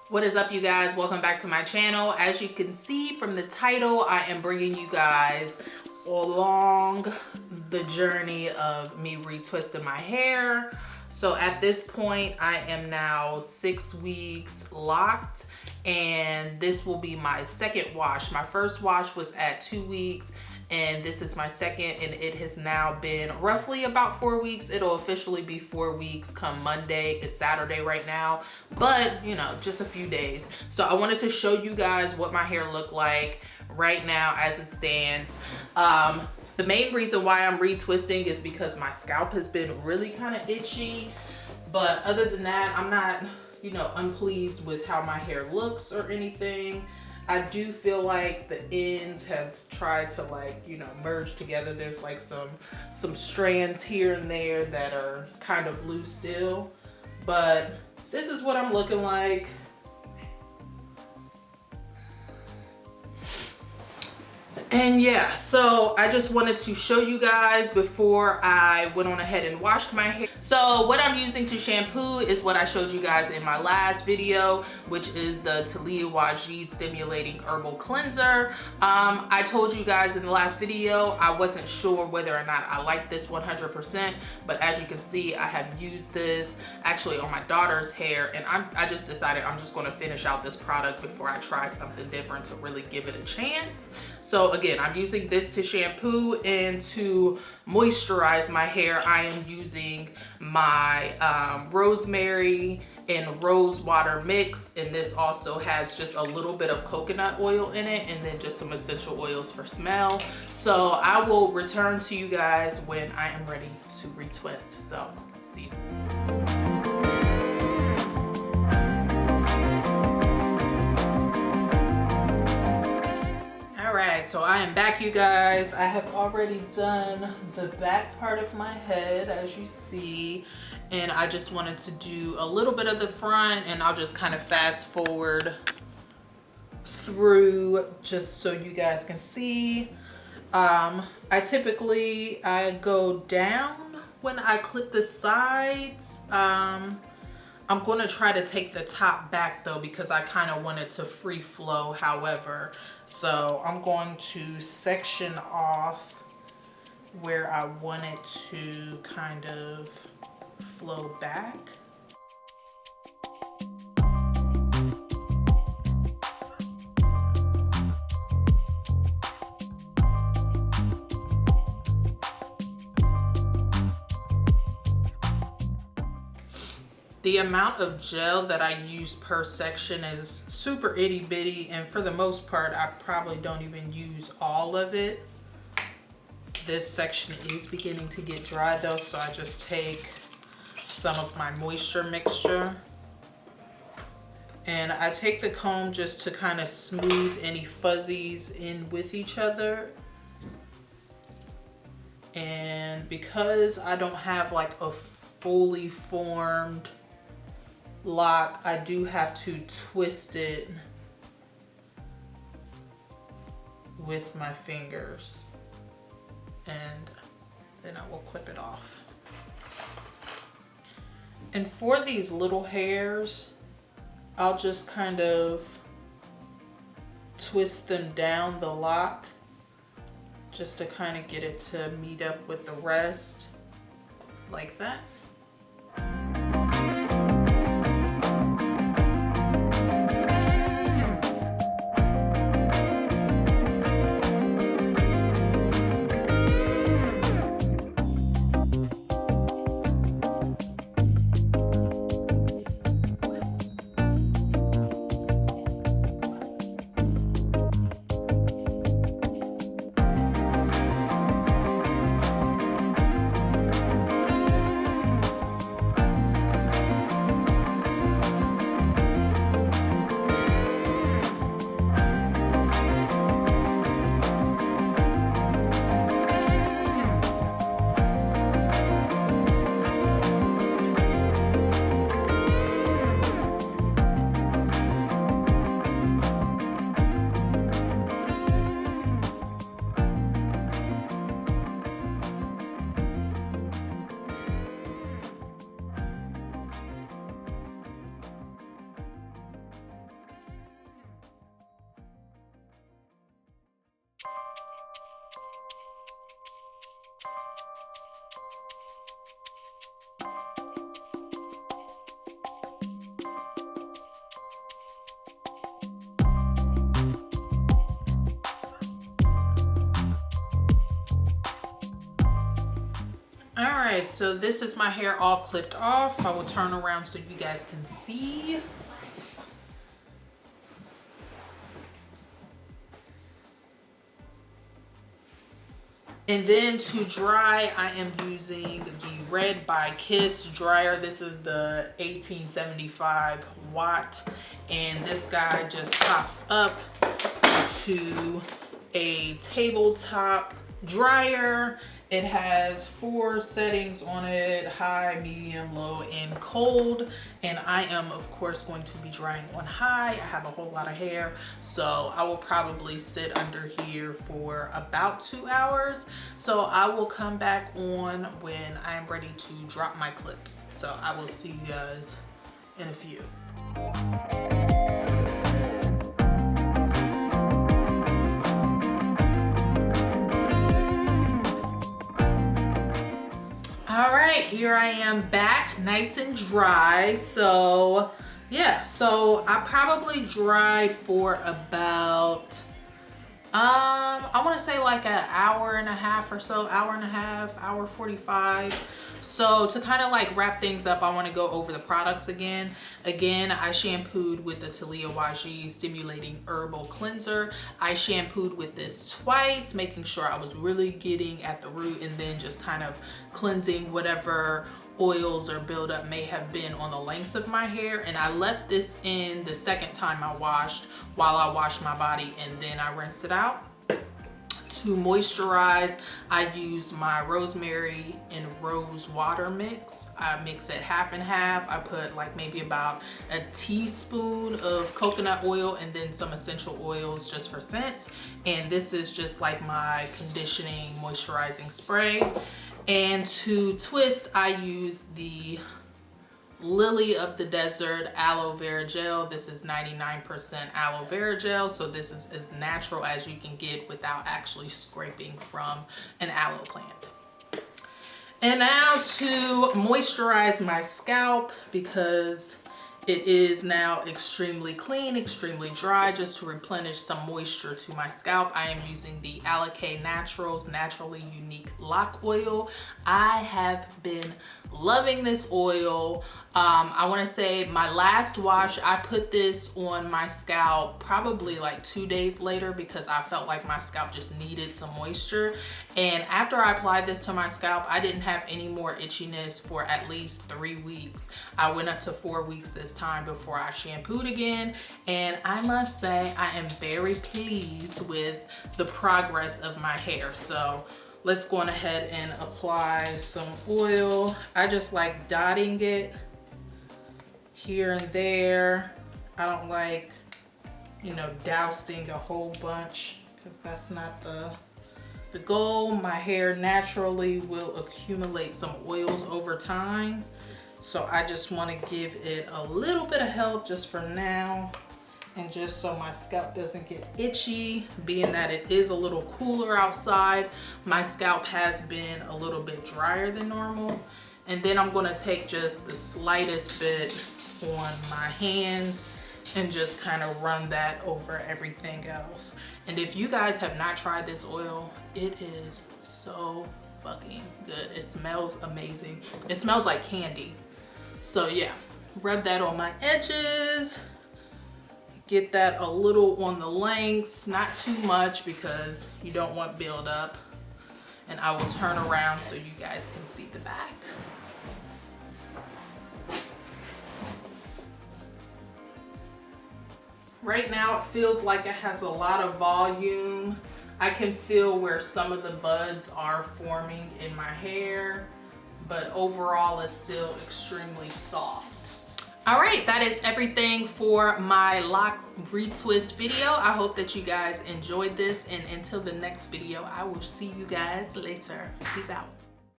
What is up, you guys? Welcome back to my channel. As you can see from the title, I am bringing you guys along the journey of me retwisting my hair. So at this point, I am now 6 weeks locked, and this will be my second wash. My first wash was at 2 weeks, and this is my second, and it has now been roughly about 4 weeks. It'll officially be 4 weeks come Monday. It's Saturday right now, but you know, just a few days. So I wanted to show you guys what my hair looked like right now as it stands. The main reason why I'm retwisting is because my scalp has been really kind of itchy, but other than that, I'm not, you know, unpleased with how my hair looks or anything. I do feel like the ends have tried to, like, you know, merge together. There's like some strands here and there that are kind of loose still, but this is what I'm looking like. And yeah, so I just wanted to show you guys before I went on ahead and washed my hair. So what I'm using to shampoo is what I showed you guys in my last video, which is the Talia Wajid Stimulating Herbal Cleanser. I told you guys in the last video, I wasn't sure whether or not I liked this 100%, but as you can see, I have used this actually on my daughter's hair, and I just decided I'm just gonna finish out this product before I try something different to really give it a chance. So again, I'm using this to shampoo, and to moisturize my hair, I am using my rosemary and rose water mix, and this also has just a little bit of coconut oil in it, and then just some essential oils for smell. So I will return to you guys when I am ready to retwist. So see you soon. Alright, so I am back, you guys. I have already done the back part of my head, as you see, and I just wanted to do a little bit of the front, and I'll just kind of fast forward through just so you guys can see. I typically go down when I clip the sides. I'm going to try to take the top back though, because I kind of want it to free flow however. So I'm going to section off where I want it to kind of flow back. The amount of gel that I use per section is super itty bitty, and for the most part, I probably don't even use all of it. This section is beginning to get dry though, so I just take some of my moisture mixture, and I take the comb just to kind of smooth any fuzzies in with each other. And because I don't have like a fully formed lock, I do have to twist it with my fingers, and then I will clip it off. And for these little hairs, I'll just kind of twist them down the lock just to kind of get it to meet up with the rest, like that. right, so this is my hair all clipped off. I will turn around so you guys can see. And then to dry, I am using the Red by Kiss dryer. This is the 1875 watt. And this guy just pops up to a tabletop dryer. It has 4 settings on it: high, medium, low, and cold. And I am of course going to be drying on high. I have a whole lot of hair, so I will probably sit under here for about 2 hours. So I will come back on when I am ready to drop my clips. So I will see you guys in a few. All right, here I am back, nice and dry. So yeah, so I probably dried for about I want to say like an hour and a half or so, hour 45. So to kind of like wrap things up, I want to go over the products again. I shampooed with the Talia Waji Stimulating Herbal Cleanser. I shampooed with this twice, making sure I was really getting at the root, and then just kind of cleansing whatever oils or buildup may have been on the lengths of my hair. And I left this in the second time I washed, while I washed my body, and then I rinsed it out. To moisturize, I use my rosemary and rose water mix. I mix it half and half. I put like maybe about a teaspoon of coconut oil and then some essential oils just for scent. And this is just like my conditioning moisturizing spray. And to twist, I use the Lily of the Desert aloe vera gel. This is 99% aloe vera gel, so this is as natural as you can get without actually scraping from an aloe plant. And now to moisturize my scalp, because it is now extremely clean, extremely dry. Just to replenish some moisture to my scalp, I am using the Alakay Naturals Naturally Unique Loc Oil. I have been loving this oil. I want to say my last wash, I put this on my scalp probably like 2 days later, because I felt like my scalp just needed some moisture. And after I applied this to my scalp, I didn't have any more itchiness for at least 3 weeks. I went up to 4 weeks this time before I shampooed again. And I must say, I am very pleased with the progress of my hair. So let's go on ahead and apply some oil. I just like dotting it here and there. I don't like, you know, dousing a whole bunch, because that's not the goal. My hair naturally will accumulate some oils over time. So I just want to give it a little bit of help just for now, and just so my scalp doesn't get itchy. Being that it is a little cooler outside, my scalp has been a little bit drier than normal. And then I'm going to take just the slightest bit on my hands and just kind of run that over everything else. And if you guys have not tried this oil, it is so fucking good. It smells amazing. It smells like candy. So yeah, rub that on my edges. Get that a little on the lengths, not too much because you don't want buildup. And I will turn around so you guys can see the back. Right now it feels like it has a lot of volume. I can feel where some of the buds are forming in my hair, but overall it's still extremely soft. All right, that is everything for my lock retwist video. I hope that you guys enjoyed this, and until the next video, I will see you guys later. Peace out.